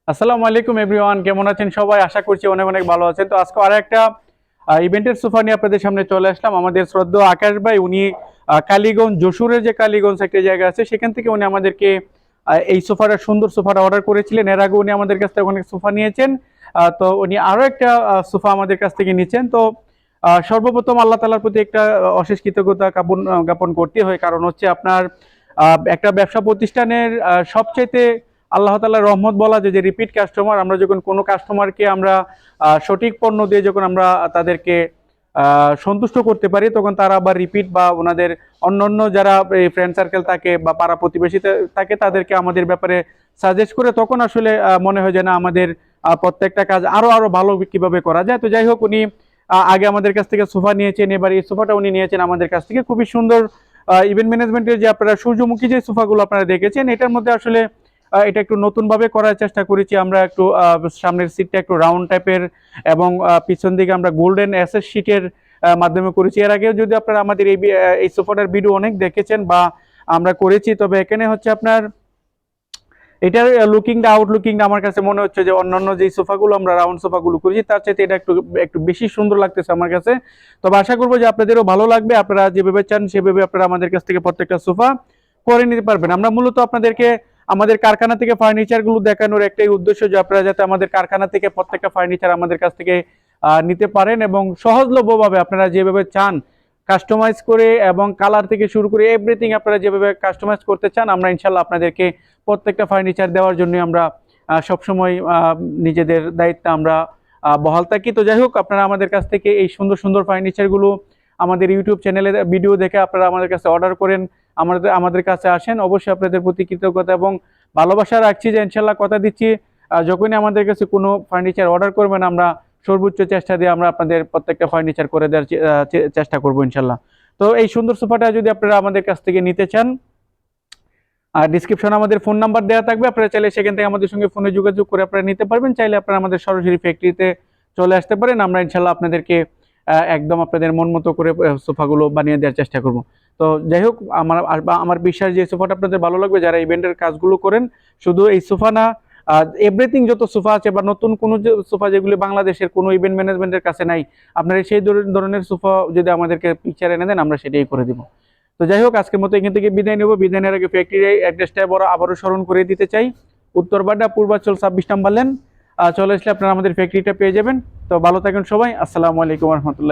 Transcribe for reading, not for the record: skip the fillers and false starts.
আসসালামু আলাইকুম এভরিওয়ান, কেমন আছেন সবাই? আশা করছি অনেক অনেক ভালো আছেন। তো আজকে আর একটা ইভেন্টের সোফা নিয়ে আপনাদের সামনে চলে আসলাম। আমাদের শ্রদ্ধেয় আকাশ ভাই উনি কালীগঞ্জ, যশোরের যে কালীগঞ্জ একটা জায়গা আছে সেখান থেকে উনি আমাদেরকে এই সোফাটা, সুন্দর সোফাটা অর্ডার করেছিলেন। এর আগে উনি আমাদের কাছ থেকে অনেক সোফা নিয়েছেন। তো উনি আরো একটা সোফা আমাদের কাছ থেকে নিচ্ছেন। তো সর্বপ্রথম আল্লাহ তাআলার প্রতি একটা অশেষ কৃতজ্ঞতা জ্ঞাপন করতে হয়, কারণ হচ্ছে আপনার একটা ব্যবসা প্রতিষ্ঠানের সবচাইতে আল্লাহ তাআলার রহমত বলা যায় যে রিপিট কাস্টমার। আমরা যখন কোনো কাস্টমারকে আমরা সঠিক পণ্য দিয়ে যখন আমরা তাদেরকে সন্তুষ্ট করতে পারি, তখন তারা আবার রিপিট বা ওনাদের অন্যান্য যারা ফ্রেন্ড সার্কেল থাকে বা পাড়া প্রতিবেশী থাকে তাদেরকে আমাদের ব্যাপারে সাজেস্ট করে, তখন আসলে মনে হয় যে না, আমাদের প্রত্যেকটা কাজ আরো আরো ভালো কিভাবে করা যায়। তো যাই হোক, উনি আগে আমাদের কাছ থেকে সোফা নিয়েছেন, এবার এই সোফাটা উনি নিয়েছেন আমাদের কাছ থেকে। খুবই সুন্দর ইভেন্ট ম্যানেজমেন্টের যে আপনারা সূর্যমুখী যে সোফাগুলো আপনারা দেখেছেন, এটার মধ্যে আসলে এটা একটু নতুন ভাবে করার চেষ্টা করেছি আমরা। একটু সামনের সিটটা একটু রাউন্ড টাইপের এবং পিছন দিকে আমরা গোল্ডেন এসএস শিটের মাধ্যমে করেছি। এর আগেও যদি আপনারা আমাদের এই সোফাটার ভিডিও অনেক দেখেছেন বা আমরা করেছি, তবে এখানে হচ্ছে আপনার এটার আউটলুকিংটা আমার কাছে মনে হচ্ছে যে অন্যান্য যে সোফাগুলো আমরা রাউন্ড সোফাগুলো করেছি তার চাইতে এটা একটু একটু বেশি সুন্দর লাগতেছে আমার কাছে। তবে আশা করবো যে আপনাদেরও ভালো লাগবে। আপনারা যেভাবে চান সেভাবে আপনারা আমাদের কাছ থেকে প্রত্যেকটা সোফা করে নিতে পারবেন। আমরা মূলত আপনাদেরকে আমাদের কারখানা থেকে ফার্নিচার গুলো দেখানোর একটাই উদ্দেশ্য, যে আপনারা যাতে আমাদের কারখানা থেকে প্রত্যেকটা ফার্নিচার আমাদের কাছ থেকে নিতে পারেন এবং সহজলভ্যভাবে আপনারা যেভাবে চান কাস্টমাইজ করে, এবং কালার থেকে শুরু করে এভরিথিং আপনারা যেভাবে কাস্টমাইজ করতে চান, আমরা ইনশাল্লাহ আপনাদেরকে প্রত্যেকটা ফার্নিচার দেওয়ার জন্য আমরা সবসময় নিজেদের দায়িত্ব আমরা বহাল থাকি। তো যাই হোক, আপনারা আমাদের কাছ থেকে এই সুন্দর সুন্দর ফার্নিচারগুলো আমাদের ইউটিউব চ্যানেলে ভিডিও দেখে আপনারা আমাদের কাছে অর্ডার করেন, আমাদের কাছে আসেন। অবশ্যই আপনাদের প্রতি কৃতজ্ঞতা এবং ভালোবাসা রাখছি যে ইনশাল্লাহ কথা দিচ্ছি, যখনই আমাদের কাছে কোনো ফার্নিচার অর্ডার করবেন আমরা সর্বোচ্চ চেষ্টা দিয়ে আমরা আপনাদের প্রত্যেকটা ফার্নিচার করে দেওয়ার চেষ্টা করবো ইনশাল্লাহ। তো এই সুন্দর সোফাটা যদি আপনারা আমাদের কাছ থেকে নিতে চান, আর ডিসক্রিপশনে আমাদের ফোন নাম্বার দেওয়া থাকবে, আপনারা চাইলে সেখান থেকে আমাদের সঙ্গে ফোনে যোগাযোগ করে আপনারা নিতে পারবেন। চাইলে আপনারা আমাদের সরাসরি ফ্যাক্টরিতে চলে আসতে পারেন। আমরা ইনশাল্লাহ আপনাদেরকে একদম আপনাদের মন মতো করে সোফাগুলো বানিয়ে দেওয়ার চেষ্টা করব। তো যাই হোক, আমার বিশ্বাস যে সোফাটা আপনাদের ভালো লাগবে যারা ইভেন্টের কাজগুলো করেন। শুধু এই সোফা না, এভরিথিং যত সোফা আছে বা নতুন কোনো সোফা যেগুলি বাংলাদেশের কোনো ইভেন্ট ম্যানেজমেন্টের কাছে নাই, আপনারা সেই ধরনের সোফা যদি আমাদেরকে পিকচার এনে দেন আমরা সেটাই করে দিব। তো যাই হোক, আজকের মতো এখান থেকে বিদায় নেব। বিদায় নেওয়ার আগে ফ্যাক্টরির অ্যাড্রেসটা আবারও স্মরণ করে দিতে চাই। Uttar Badda Purbachal 26 number lane. চলে আসলে আপনারা আমাদের ফ্যাক্টরিটা পেয়ে যাবেন। তো ভালো থাকেন সবাই। আসসালামু আলাইকুম রহমতুল্লাহ।